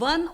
1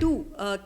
2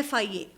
FIA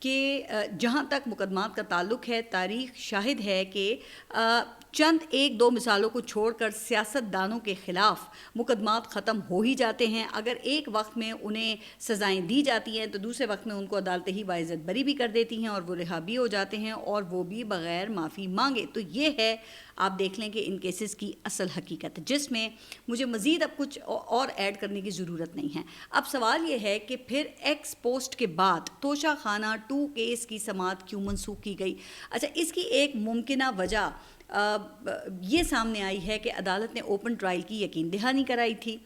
کہ جہاں تک مقدمات کا تعلق ہے تاریخ شاہد ہے کہ چند ایک دو مثالوں کو چھوڑ کر سیاست دانوں کے خلاف مقدمات ختم ہو ہی جاتے ہیں. اگر ایک وقت میں انہیں سزائیں دی جاتی ہیں تو دوسرے وقت میں ان کو عدالتیں ہی باعزت بری بھی کر دیتی ہیں اور وہ رہا بھی ہو جاتے ہیں, اور وہ بھی بغیر معافی مانگے. تو یہ ہے, آپ دیکھ لیں کہ ان کیسز کی اصل حقیقت, جس میں مجھے مزید اب کچھ اور ایڈ کرنے کی ضرورت نہیں ہے. اب سوال یہ ہے کہ پھر ایکس پوسٹ کے بعد توشہ خانہ 2 کیس کی سماعت کیوں منسوخ کی گئی؟ اچھا, اس کی ایک ممکنہ وجہ یہ سامنے آئی ہے کہ عدالت نے اوپن ٹرائل کی یقین دہانی کرائی تھی.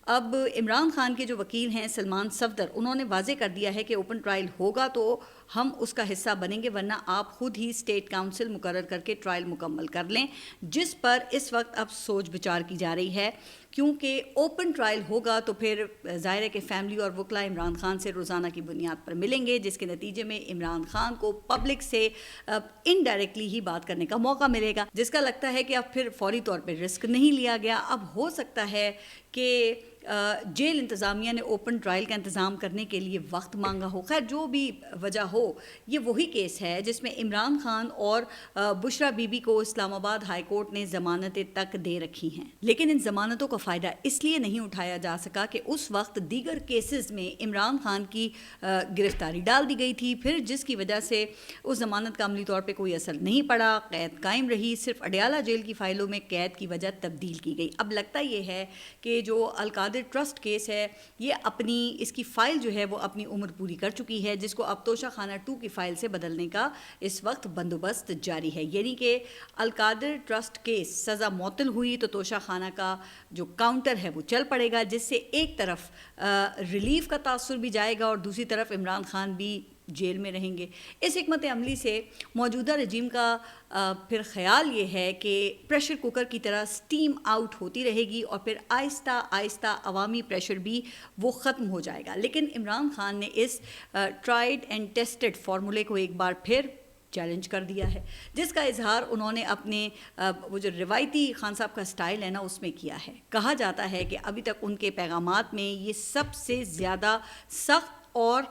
اب عمران خان کے جو وکیل ہیں سلمان صفدر, انہوں نے واضح کر دیا ہے کہ اوپن ٹرائل ہوگا تو ہم اس کا حصہ بنیں گے, ورنہ آپ خود ہی اسٹیٹ کاؤنسل مقرر کر کے ٹرائل مکمل کر لیں, جس پر اس وقت اب سوچ بچار کی جا رہی ہے. کیونکہ اوپن ٹرائل ہوگا تو پھر ظاہر ہے کہ فیملی اور وکلا عمران خان سے روزانہ کی بنیاد پر ملیں گے, جس کے نتیجے میں عمران خان کو پبلک سے انڈائریکٹلی ہی بات کرنے کا موقع ملے گا, جس کا لگتا ہے کہ اب پھر فوری طور پہ رسک نہیں لیا گیا. اب ہو سکتا ہے کہ جیل انتظامیہ نے اوپن ٹرائل کا انتظام کرنے کے لیے وقت مانگا ہو. خیر, جو بھی وجہ ہو, یہ وہی کیس ہے جس میں عمران خان اور بشرا بی بی کو اسلام آباد ہائی کورٹ نے ضمانتیں تک دے رکھی ہیں, لیکن ان ضمانتوں کا فائدہ اس لیے نہیں اٹھایا جا سکا کہ اس وقت دیگر کیسز میں عمران خان کی گرفتاری ڈال دی گئی تھی, پھر جس کی وجہ سے اس ضمانت کا عملی طور پہ کوئی اثر نہیں پڑا, قید قائم رہی, صرف اڈیالہ جیل کی فائلوں میں قید کی وجہ تبدیل کی گئی. اب لگتا یہ ہے کہ جو القادر ٹرسٹ کیس ہے, یہ اپنی اس کی فائل جو ہے وہ اپنی عمر پوری کر چکی ہے, جس کو اب توشہ خانہ 2 کی فائل سے بدلنے کا اس وقت بندوبست جاری ہے. یعنی کہ القادر ٹرسٹ کیس سزا معطل ہوئی تو توشہ خانہ کا جو کاؤنٹر ہے وہ چل پڑے گا, جس سے ایک طرف ریلیف کا تاثر بھی جائے گا اور دوسری طرف عمران خان بھی جیل میں رہیں گے. اس حکمت عملی سے موجودہ رجیم کا پھر خیال یہ ہے کہ پریشر کوکر کی طرح سٹیم آؤٹ ہوتی رہے گی اور پھر آہستہ آہستہ عوامی پریشر بھی وہ ختم ہو جائے گا. لیکن عمران خان نے اس ٹرائیڈ اینڈ ٹیسٹڈ فارمولے کو ایک بار پھر چیلنج کر دیا ہے, جس کا اظہار انہوں نے اپنے وہ جو روایتی خان صاحب کا سٹائل ہے نا اس میں کیا ہے. کہا جاتا ہے کہ ابھی تک ان کے پیغامات میں یہ سب سے زیادہ سخت اور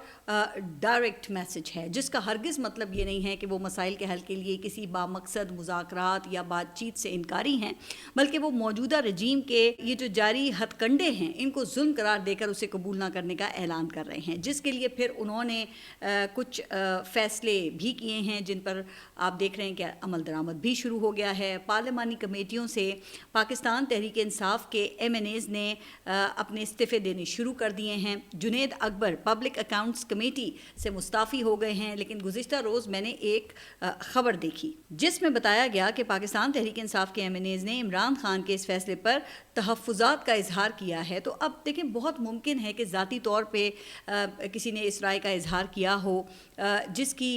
ڈائریکٹ میسج ہے, جس کا ہرگز مطلب یہ نہیں ہے کہ وہ مسائل کے حل کے لیے کسی بامقصد مذاکرات یا بات چیت سے انکاری ہیں, بلکہ وہ موجودہ رجیم کے یہ جو جاری ہتھ کنڈے ہیں ان کو ظلم قرار دے کر اسے قبول نہ کرنے کا اعلان کر رہے ہیں, جس کے لیے پھر انہوں نے کچھ فیصلے بھی کیے ہیں جن پر آپ دیکھ رہے ہیں کہ عمل درآمد بھی شروع ہو گیا ہے. پارلیمانی کمیٹیوں سے پاکستان تحریک انصاف کے MNAs نے اپنے استعفے دینے شروع کر دیے ہیں. جنید اکبر پبلک اکاؤنٹس کمیٹی سے مستعفی ہو گئے ہیں, لیکن گزشتہ روز میں نے ایک خبر دیکھی جس میں بتایا گیا کہ پاکستان تحریک انصاف کے MNAs نے عمران خان کے اس فیصلے پر تحفظات کا اظہار کیا ہے. تو اب دیکھیں, بہت ممکن ہے کہ ذاتی طور پہ کسی نے اس رائے کا اظہار کیا ہو, جس کی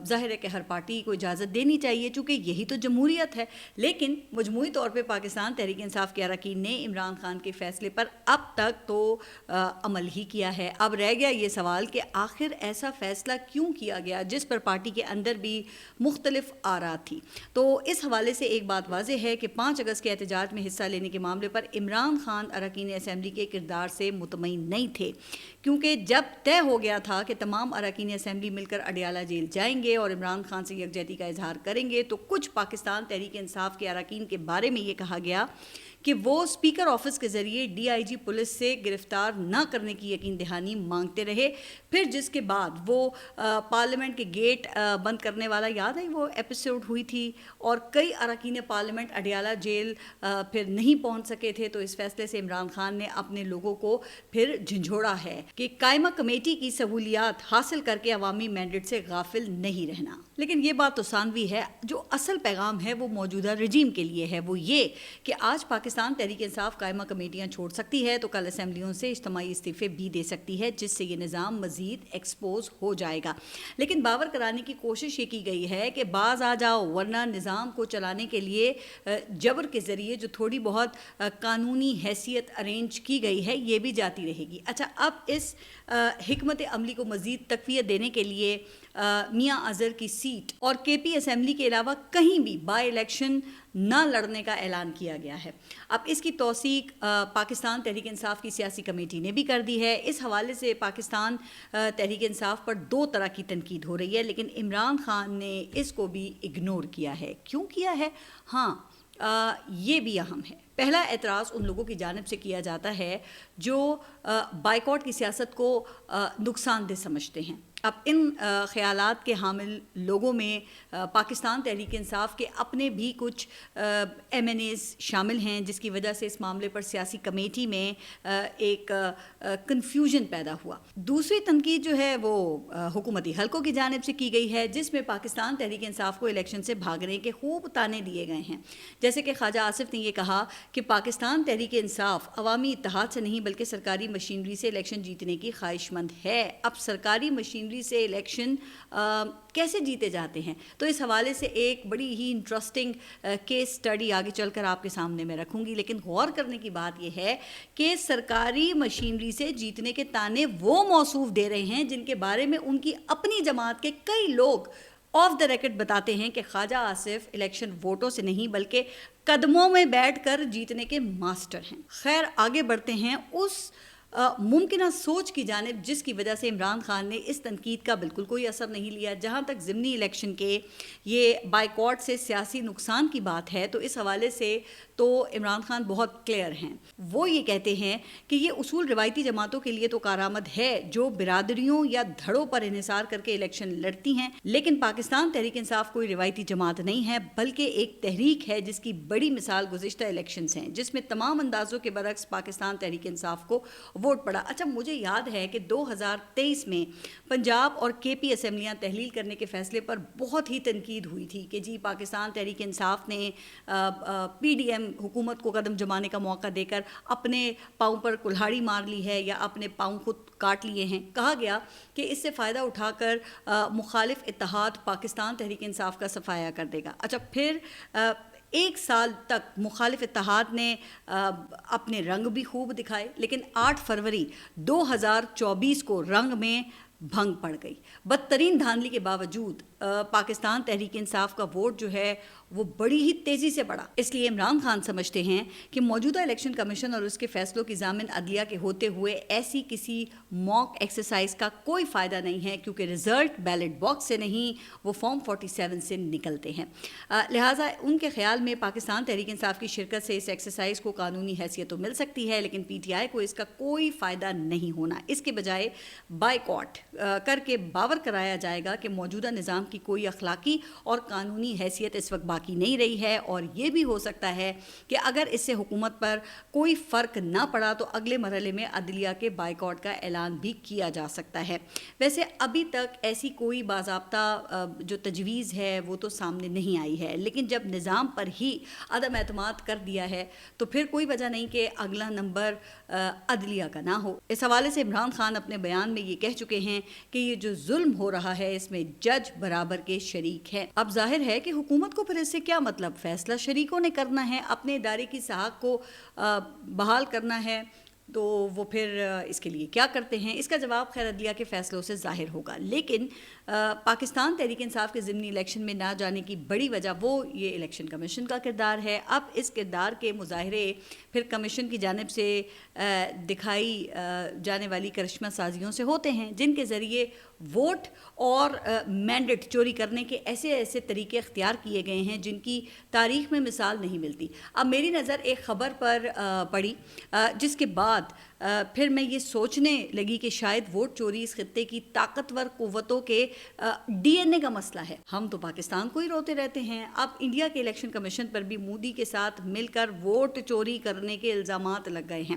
ظاہر ہے کہ ہر پارٹی کو اجازت دینی چاہیے چونکہ یہی تو جمہوریت ہے, لیکن مجموعی طور پہ پاکستان تحریک انصاف کے اراکین نے عمران خان کے فیصلے پر اب تک تو عمل ہی کیا ہے. اب رہ گیا یہ سوال کہ آخر ایسا فیصلہ کیوں کیا گیا جس پر پارٹی کے اندر بھی مختلف آرا تھی. تو اس حوالے سے ایک بات واضح ہے کہ 5 اگست کے احتجاج میں حصہ لینے کے معاملے پر عمران خان اراکین اسمبلی کے کردار سے مطمئن نہیں تھے, کیونکہ جب طے ہو گیا تھا کہ تمام اراکین اسمبلی مل کر اڈیالہ جیل جائیں گے اور عمران خان سے یکجہتی کا اظہار کریں گے, تو کچھ پاکستان تحریک انصاف کے اراکین کے بارے میں یہ کہا گیا کہ وہ اسپیکر آفس کے ذریعے DIG پولیس سے گرفتار نہ کرنے کی یقین دہانی مانگتے رہے. پھر جس کے بعد وہ پارلیمنٹ کے گیٹ بند کرنے والا, یاد ہے وہ ایپیسوڈ ہوئی تھی, اور کئی اراکین پارلیمنٹ اڈیالہ جیل پھر نہیں پہنچ سکے تھے. تو اس فیصلے سے عمران خان نے اپنے لوگوں کو پھر جھنجھوڑا ہے کہ قائمہ کمیٹی کی سہولیات حاصل کر کے عوامی مینڈیٹ سے غافل نہیں رہنا. لیکن یہ بات تو ثانوی ہے, جو اصل پیغام ہے وہ موجودہ رجیم کے لیے ہے, وہ یہ کہ آج پاکستان تحریک انصاف قائمہ کمیٹیاں چھوڑ سکتی ہے تو کل اسمبلیوں سے اجتماعی استعفے بھی دے سکتی ہے, جس سے یہ نظام مزید ایکسپوز ہو جائے گا. لیکن باور کرانے کی کوشش یہ کی گئی ہے کہ باز آ جاؤ, ورنہ نظام کو چلانے کے لیے جبر کے ذریعے جو تھوڑی بہت قانونی حیثیت ارینج کی گئی ہے یہ بھی جاتی رہے گی. اچھا, اب اس حکمت عملی کو مزید تقویت دینے کے لیے میاں اظہر کی سیٹ اور کے پی اسمبلی کے علاوہ کہیں بھی بائی الیکشن نہ لڑنے کا اعلان کیا گیا ہے۔ اب اس کی توثیق پاکستان تحریک انصاف کی سیاسی کمیٹی نے بھی کر دی ہے۔ اس حوالے سے پاکستان تحریک انصاف پر دو طرح کی تنقید ہو رہی ہے، لیکن عمران خان نے اس کو بھی اگنور کیا ہے۔ کیوں کیا ہے؟ ہاں یہ بھی اہم ہے۔ پہلا اعتراض ان لوگوں کی جانب سے کیا جاتا ہے جو بائیکاٹ کی سیاست کو نقصان دہ سمجھتے ہیں۔ اب ان خیالات کے حامل لوگوں میں پاکستان تحریک انصاف کے اپنے بھی کچھ ایم این ایز شامل ہیں، جس کی وجہ سے اس معاملے پر سیاسی کمیٹی میں ایک کنفیوژن پیدا ہوا۔ دوسری تنقید جو ہے وہ حکومتی حلقوں کی جانب سے کی گئی ہے، جس میں پاکستان تحریک انصاف کو الیکشن سے بھاگنے کے خوب تانے دیے گئے ہیں۔ جیسے کہ خواجہ آصف نے یہ کہا کہ پاکستان تحریک انصاف عوامی اتحاد سے نہیں بلکہ سرکاری مشینری سے الیکشن جیتنے کی خواہش مند ہے۔ اب سرکاری مشینری سے الیکشن کیسے جیتے جاتے ہیں؟ تو اس حوالے سے ایک بڑی ہی انٹرسٹنگ کیس سٹڈی آگے چل کر آپ کے سامنے میں رکھوں گی، لیکن غور کرنے کی بات یہ ہے کہ سرکاری مشینری سے جیتنے کے تانے وہ موصوف دے رہے ہیں جن کے بارے میں ان کی اپنی جماعت کے کئی لوگ آف دا ریکٹ بتاتے ہیں کہ خواجہ آصف الیکشن ووٹوں سے نہیں بلکہ قدموں میں بیٹھ کر جیتنے کے ماسٹر ہیں۔ خیر آگے بڑھتے ہیں اس ممکنہ سوچ کی جانب جس کی وجہ سے عمران خان نے اس تنقید کا بالکل کوئی اثر نہیں لیا۔ جہاں تک ضمنی الیکشن کے یہ بائیکاٹ سے سیاسی نقصان کی بات ہے تو اس حوالے سے تو عمران خان بہت کلیئر ہیں۔ وہ یہ کہتے ہیں کہ یہ اصول روایتی جماعتوں کے لیے تو کارآمد ہے جو برادریوں یا دھڑوں پر انحصار کر کے الیکشن لڑتی ہیں، لیکن پاکستان تحریک انصاف کوئی روایتی جماعت نہیں ہے بلکہ ایک تحریک ہے جس کی بڑی مثال گزشتہ الیکشنز ہیں، جس میں تمام اندازوں کے برعکس پاکستان تحریک انصاف کو ووٹ پڑا۔ اچھا مجھے یاد ہے کہ 2023 میں پنجاب اور کے پی اسمبلیاں تحلیل کرنے کے فیصلے پر بہت ہی تنقید ہوئی تھی کہ جی پاکستان تحریک انصاف نے پی ڈی ایم حکومت کو قدم جمانے کا موقع دے کر اپنے پاؤں پر کلہاڑی مار لی ہے یا اپنے پاؤں خود کاٹ لیے ہیں۔ کہا گیا کہ اس سے فائدہ اٹھا کر مخالف اتحاد پاکستان تحریک انصاف کا صفایا کر دے گا۔ اچھا پھر ایک سال تک مخالف اتحاد نے اپنے رنگ بھی خوب دکھائے، لیکن 8 فروری 2024 کو رنگ میں بھنگ پڑ گئی۔ بدترین دھاندلی کے باوجود پاکستان تحریک انصاف کا ووٹ جو ہے وہ بڑی ہی تیزی سے بڑھا۔ اس لیے عمران خان سمجھتے ہیں کہ موجودہ الیکشن کمیشن اور اس کے فیصلوں کی ضامن عدلیہ کے ہوتے ہوئے ایسی کسی موک ایکسرسائز کا کوئی فائدہ نہیں ہے، کیونکہ رزلٹ بیلٹ باکس سے نہیں وہ فارم 47 سے نکلتے ہیں۔ لہٰذا ان کے خیال میں پاکستان تحریک انصاف کی شرکت سے اس ایکسرسائز کو قانونی حیثیت تو مل سکتی ہے، لیکن پی ٹی آئی کو اس کا کوئی فائدہ نہیں ہونا۔ اس کے بجائے بائیکاٹ کر کے باور کرایا جائے گا کہ موجودہ نظام کی کوئی اخلاقی اور قانونی حیثیت اس وقت باقی نہیں رہی ہے، اور یہ بھی ہو سکتا ہے کہ اگر اس سے حکومت پر کوئی فرق نہ پڑا تو اگلے مرحلے میں عدلیہ کے بائیکاٹ کا اعلان بھی کیا جا سکتا ہے۔ ویسے ابھی تک ایسی کوئی باضابطہ جو تجویز ہے وہ تو سامنے نہیں آئی ہے، لیکن جب نظام پر ہی عدم اعتماد کر دیا ہے تو پھر کوئی وجہ نہیں کہ اگلا نمبر عدلیہ کا نہ ہو۔ اس حوالے سے عمران خان اپنے بیان میں یہ کہہ چکے ہیں کہ یہ جو ظلم ہو رہا ہے اس میں جج برابر کے شریک ہے۔ اب ظاہر ہے کہ حکومت کو پھر اس سے کیا مطلب، فیصلہ شریکوں نے کرنا ہے، اپنے ادارے کی ساکھ کو بحال کرنا ہے تو وہ پھر اس کے لیے کیا کرتے ہیں؟ اس کا جواب خیر عدلیہ کے فیصلوں سے ظاہر ہوگا، لیکن پاکستان تحریک انصاف کے ضمنی الیکشن میں نہ جانے کی بڑی وجہ وہ یہ الیکشن کمیشن کا کردار ہے۔ اب اس کردار کے مظاہرے پھر کمیشن کی جانب سے دکھائی جانے والی کرشمہ سازیوں سے ہوتے ہیں، جن کے ذریعے ووٹ اور مینڈیٹ چوری کرنے کے ایسے طریقے اختیار کیے گئے ہیں جن کی تاریخ میں مثال نہیں ملتی۔ اب میری نظر ایک خبر پر پڑی جس کے بعد پھر میں یہ سوچنے لگی کہ شاید ووٹ چوری اس خطے کی طاقتور قوتوں کے ڈی این اے کا مسئلہ ہے۔ ہم تو پاکستان کو ہی روتے رہتے ہیں، اب انڈیا کے الیکشن کمیشن پر بھی مودی کے ساتھ مل کر ووٹ چوری کرنے کے الزامات لگ گئے ہیں۔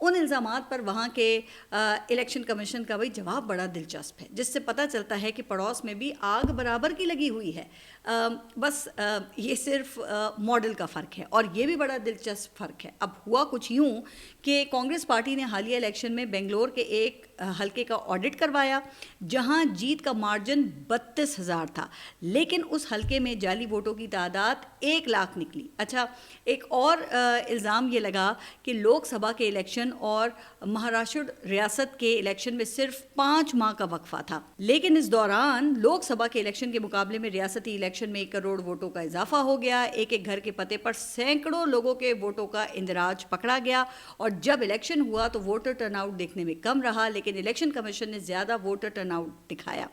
ان الزامات پر وہاں کے الیکشن کمیشن کا بھی جواب بڑا دلچسپ ہے، جس سے پتہ چلتا ہے کہ پڑوس میں بھی آگ برابر کی لگی ہوئی ہے، بس یہ صرف ماڈل کا فرق ہے، اور یہ بھی بڑا دلچسپ فرق ہے۔ اب ہوا کچھ یوں کہ کانگریس پارٹی نے حالیہ الیکشن میں بنگلور کے ایک حلقے کا آڈٹ کروایا جہاں جیت کا مارجن 32,000 تھا، لیکن اس حلقے میں جعلی ووٹوں کی تعداد 1 لاکھ نکلی۔ اچھا ایک اور الزام یہ لگا کہ لوک سبھا کے الیکشن الیکشن اور مہاراشٹر ریاست کے الیکشن میں صرف 5 ماہ کا وقفہ تھا، لیکن اس دوران لوک سبھا کے الیکشن کے مقابلے میں ریاستی الیکشن میں 1 کروڑ ووٹوں کا اضافہ ہو گیا، ایک ایک گھر کے پتے پر سینکڑوں لوگوں کے ووٹوں کا اندراج پکڑا گیا، اور جب الیکشن ہوا تو ووٹر ٹرن آؤٹ دیکھنے میں کم رہا، لیکن الیکشن کمیشن نے زیادہ ووٹر ٹرن آؤٹ دکھایا،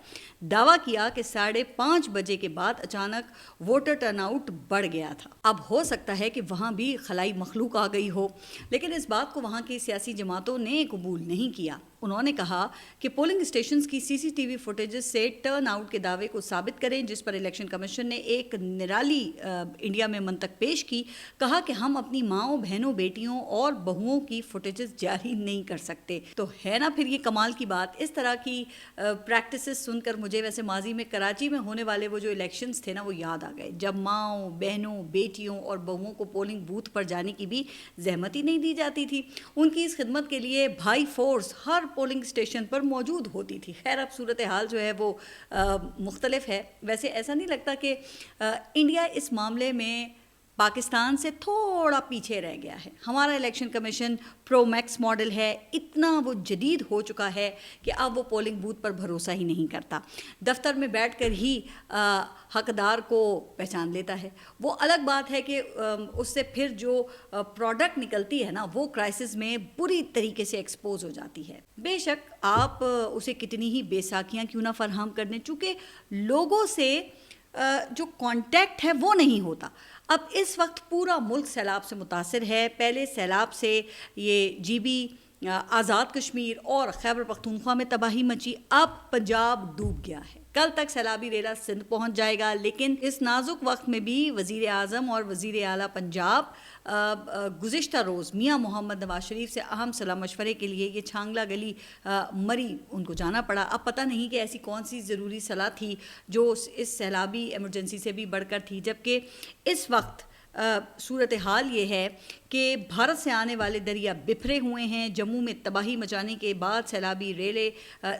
دعویٰ کیا کہ 5:30 بجے کے بعد اچانک ووٹر ٹرن آؤٹ بڑھ گیا تھا۔ اب ہو سکتا ہے کہ وہاں بھی خلائی مخلوق آ گئی ہو، لیکن اس بات کو وہاں کی سیاسی جماعتوں نے قبول نہیں کیا۔ انہوں نے کہا کہ پولنگ اسٹیشنز کی سی سی ٹی وی فوٹیجز سے ٹرن آؤٹ کے دعوے کو ثابت کریں، جس پر الیکشن کمیشن نے ایک نرالی انڈیا میں منطق پیش کی، کہا کہ ہم اپنی ماؤں، بہنوں، بیٹیوں اور بہوؤں کی فوٹیجز جاری نہیں کر سکتے۔ تو ہے نا پھر یہ کمال کی بات۔ اس طرح کی پریکٹسز سن کر مجھے ویسے ماضی میں کراچی میں ہونے والے وہ جو الیکشنز تھے نا وہ یاد آ گئے، جب ماؤں، بہنوں، بیٹیوں اور بہوؤں کو پولنگ بوتھ پر جانے کی بھی زحمت ہی نہیں دی جاتی تھی۔ ان کی اس خدمت کے لیے بھائی فورس ہر پولنگ اسٹیشن پر موجود ہوتی تھی۔ خیر اب صورتحال جو ہے وہ مختلف ہے۔ ویسے ایسا نہیں لگتا کہ انڈیا اس معاملے میں پاکستان سے تھوڑا پیچھے رہ گیا ہے؟ ہمارا الیکشن کمیشن پرو میکس ماڈل ہے، اتنا وہ جدید ہو چکا ہے کہ اب وہ پولنگ بوتھ پر بھروسہ ہی نہیں کرتا، دفتر میں بیٹھ کر ہی حقدار کو پہچان لیتا ہے۔ وہ الگ بات ہے کہ اس سے پھر جو پروڈکٹ نکلتی ہے نا وہ کرائسس میں بری طریقے سے ایکسپوز ہو جاتی ہے۔ بے شک آپ اسے کتنی ہی بے ساکیاں کیوں نہ فراہم کر دیں، چونکہ لوگوں سے جو کانٹیکٹ ہے وہ نہیں ہوتا۔ اب اس وقت پورا ملک سیلاب سے متاثر ہے۔ پہلے سیلاب سے یہ جی بی، آزاد کشمیر اور خیبر پختونخوا میں تباہی مچی، اب پنجاب ڈوب گیا ہے۔ کل تک سیلابی ریلا سندھ پہنچ جائے گا، لیکن اس نازک وقت میں بھی وزیر اعظم اور وزیر اعلیٰ پنجاب گزشتہ روز میاں محمد نواز شریف سے اہم صلاح مشورے کے لیے یہ چھانگلا گلی مری ان کو جانا پڑا۔ اب پتہ نہیں کہ ایسی کون سی ضروری صلاح تھی جو اس سیلابی ایمرجنسی سے بھی بڑھ کر تھی، جبکہ اس وقت صورتحال یہ ہے کہ بھارت سے آنے والے دریا بکھرے ہوئے ہیں۔ جموں میں تباہی مچانے کے بعد سیلابی ریلے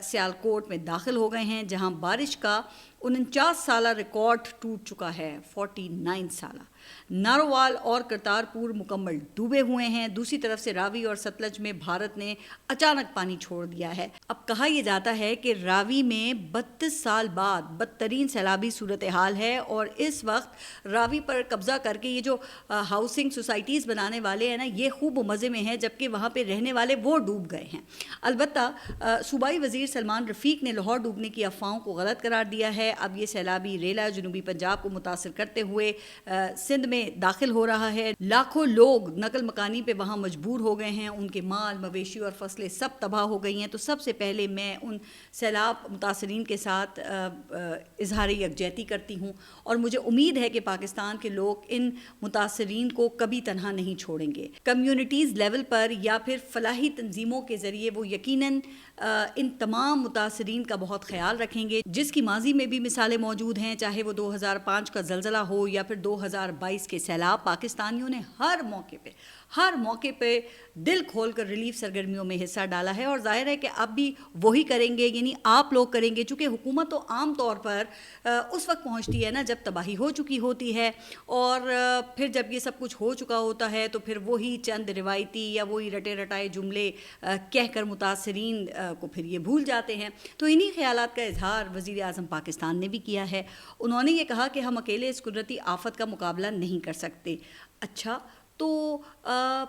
سیالکوٹ میں داخل ہو گئے ہیں، جہاں بارش کا 49 سالہ ریکارڈ ٹوٹ چکا ہے، 49 سالہ۔ نارووال اور کرتارپور مکمل ڈوبے ہوئے ہیں۔ دوسری طرف سے راوی اور ستلج میں بھارت نے اچانک پانی چھوڑ دیا ہے۔ اب کہا یہ جاتا ہے کہ راوی میں 32 سال بعد بدترین سیلابی صورتحال ہے، اور اس وقت راوی پر قبضہ کر کے یہ جو ہاؤسنگ سوسائٹیز بنانے والے ہیں نا یہ خوب مزے میں ہیں، جبکہ وہاں پہ رہنے والے وہ ڈوب گئے ہیں۔ البتہ صوبائی وزیر سلمان رفیق نے لاہور ڈوبنے کی افواہوں کو غلط قرار دیا ہے۔ اب یہ سیلابی ریلا جنوبی پنجاب کو متاثر کرتے ہوئے سندھ میں داخل ہو رہا ہے۔ لاکھوں لوگ نقل مکانی پہ وہاں مجبور ہو گئے ہیں، ان کے مال مویشی اور فصلیں سب تباہ ہو گئی ہیں۔ تو سب سے پہلے میں ان سیلاب متاثرین کے ساتھ اظہار یکجہتی کرتی ہوں، اور مجھے امید ہے کہ پاکستان کے لوگ ان متاثرین کو کبھی تنہا نہیں چھوڑیں گے۔ کمیونٹیز لیول پر یا پھر فلاحی تنظیموں کے ذریعے وہ یقیناً ان تمام متاثرین کا بہت خیال رکھیں گے، جس کی ماضی میں بھی مثالیں موجود ہیں، چاہے وہ 2005 کا زلزلہ ہو یا پھر 2022 کے سیلاب۔ پاکستانیوں نے ہر موقع پہ دل کھول کر ریلیف سرگرمیوں میں حصہ ڈالا ہے، اور ظاہر ہے کہ اب بھی وہی کریں گے، یعنی آپ لوگ کریں گے، چونکہ حکومت تو عام طور پر اس وقت پہنچتی ہے نا جب تباہی ہو چکی ہوتی ہے، اور پھر جب یہ سب کچھ ہو چکا ہوتا ہے تو پھر وہی چند روایتی یا وہی رٹے رٹائے جملے کہہ کر متاثرین کو پھر یہ بھول جاتے ہیں۔ تو انہی خیالات کا اظہار وزیر اعظم پاکستان نے بھی کیا ہے۔ انہوں نے یہ کہا کہ ہم اکیلے اس قدرتی آفت کا مقابلہ نہیں کر سکتے۔ اچھا تو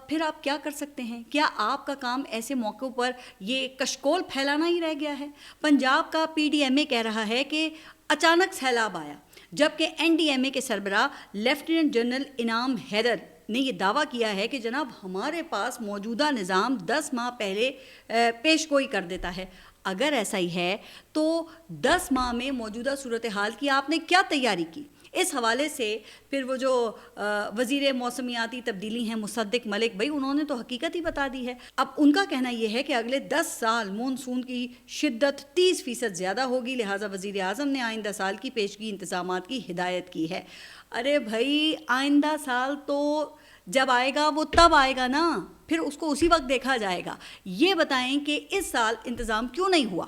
پھر آپ کیا کر سکتے ہیں؟ کیا آپ کا کام ایسے موقعوں پر یہ کشکول پھیلانا ہی رہ گیا ہے؟ پنجاب کا پی ڈی ایم اے کہہ رہا ہے کہ اچانک سیلاب آیا، جبکہ این ڈی ایم اے کے سربراہ لیفٹیننٹ جنرل انعام حیدر نے یہ دعویٰ کیا ہے کہ جناب ہمارے پاس موجودہ نظام 10 ماہ پہلے پیش گوئی کر دیتا ہے۔ اگر ایسا ہی ہے تو 10 ماہ میں موجودہ صورتحال کی آپ نے کیا تیاری کی؟ اس حوالے سے پھر وہ جو وزیر موسمیاتی تبدیلی ہیں مصدق ملک، بھائی انہوں نے تو حقیقت ہی بتا دی ہے۔ اب ان کا کہنا یہ ہے کہ اگلے 10 سال مونسون کی شدت 30% زیادہ ہوگی، لہٰذا وزیر اعظم نے آئندہ سال کی پیشگی انتظامات کی ہدایت کی ہے۔ ارے بھائی آئندہ سال تو جب آئے گا وہ تب آئے گا نا، پھر اس کو اسی وقت دیکھا جائے گا۔ یہ بتائیں کہ اس سال انتظام کیوں نہیں ہوا؟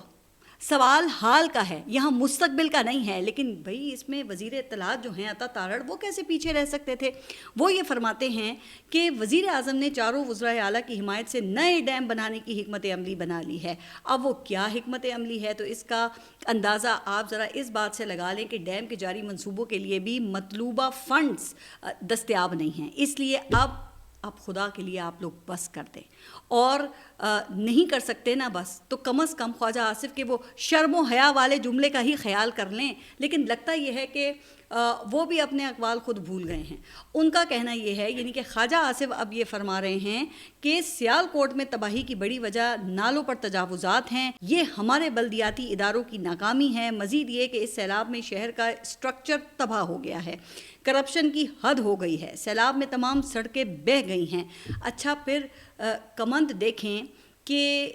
سوال حال کا ہے، یہاں مستقبل کا نہیں ہے. لیکن بھئی اس میں وزیر اطلاعات جو ہیں عطا تارڑ، وہ کیسے پیچھے رہ سکتے تھے؟ وہ یہ فرماتے ہیں کہ وزیر اعظم نے چاروں وزرائے اعلیٰ کی حمایت سے نئے ڈیم بنانے کی حکمت عملی بنا لی ہے. اب وہ کیا حکمت عملی ہے؟ تو اس کا اندازہ آپ ذرا اس بات سے لگا لیں کہ ڈیم کے جاری منصوبوں کے لیے بھی مطلوبہ فنڈز دستیاب نہیں ہیں. اس لیے اب خدا کے لیے آپ لوگ بس کر دیں، اور نہیں کر سکتے نا بس، تو کم از کم خواجہ آصف کے وہ شرم و حیا والے جملے کا ہی خیال کر لیں. لیکن لگتا یہ ہے کہ وہ بھی اپنے اقوال خود بھول گئے ہیں. ان کا کہنا یہ ہے، یعنی کہ خواجہ آصف اب یہ فرما رہے ہیں کہ سیالکوٹ میں تباہی کی بڑی وجہ نالوں پر تجاوزات ہیں، یہ ہمارے بلدیاتی اداروں کی ناکامی ہے. مزید یہ کہ اس سیلاب میں شہر کا اسٹرکچر تباہ ہو گیا ہے، کرپشن کی حد ہو گئی ہے، سیلاب میں تمام سڑکیں بہہ گئی ہیں. اچھا پھر کمند دیکھیں کہ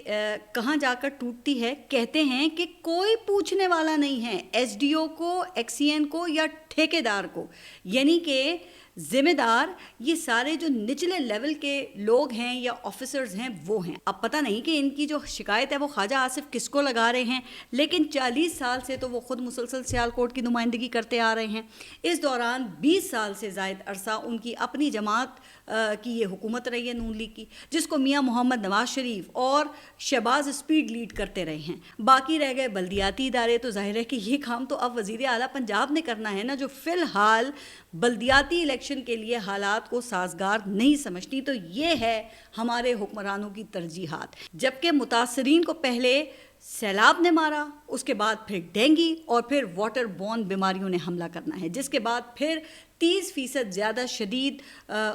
کہاں جا کر ٹوٹتی ہے. کہتے ہیں کہ کوئی پوچھنے والا نہیں ہے، ایس ڈی او کو، ایکسین کو یا ٹھیکیدار کو، یعنی کہ ذمہ دار یہ سارے جو نچلے لیول کے لوگ ہیں یا آفیسرز ہیں وہ ہیں. اب پتہ نہیں کہ ان کی جو شکایت ہے وہ خواجہ آصف کس کو لگا رہے ہیں، لیکن 40 سال سے تو وہ خود مسلسل سیالکوٹ کی نمائندگی کرتے آ رہے ہیں. اس دوران 20 سال سے زائد عرصہ ان کی اپنی جماعت کی یہ حکومت رہی ہے نون لیگ کی، جس کو میاں محمد نواز شریف اور شہباز اسپیڈ لیڈ کرتے رہے ہیں. باقی رہ گئے بلدیاتی ادارے، تو ظاہر ہے کہ یہ کام تو اب وزیر اعلیٰ پنجاب نے کرنا ہے نا، جو فی الحال بلدیاتی الیکشن کے لیے حالات کو سازگار نہیں سمجھتی. تو یہ ہے ہمارے حکمرانوں کی ترجیحات. جبکہ متاثرین کو پہلے سیلاب نے مارا، اس کے بعد پھر ڈینگی اور پھر واٹر بورن بیماریوں نے حملہ کرنا ہے، جس کے بعد پھر 30% زیادہ شدید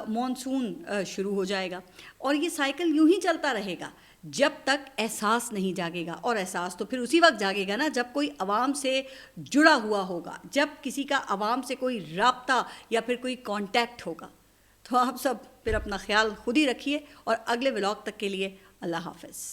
مانسون شروع ہو جائے گا. اور یہ سائیکل یوں ہی چلتا رہے گا جب تک احساس نہیں جاگے گا. اور احساس تو پھر اسی وقت جاگے گا نا جب کوئی عوام سے جڑا ہوا ہوگا، جب کسی کا عوام سے کوئی رابطہ یا پھر کوئی کانٹیکٹ ہوگا. تو آپ سب پھر اپنا خیال خود ہی رکھیے، اور اگلے ولاگ تک کے لیے اللہ حافظ.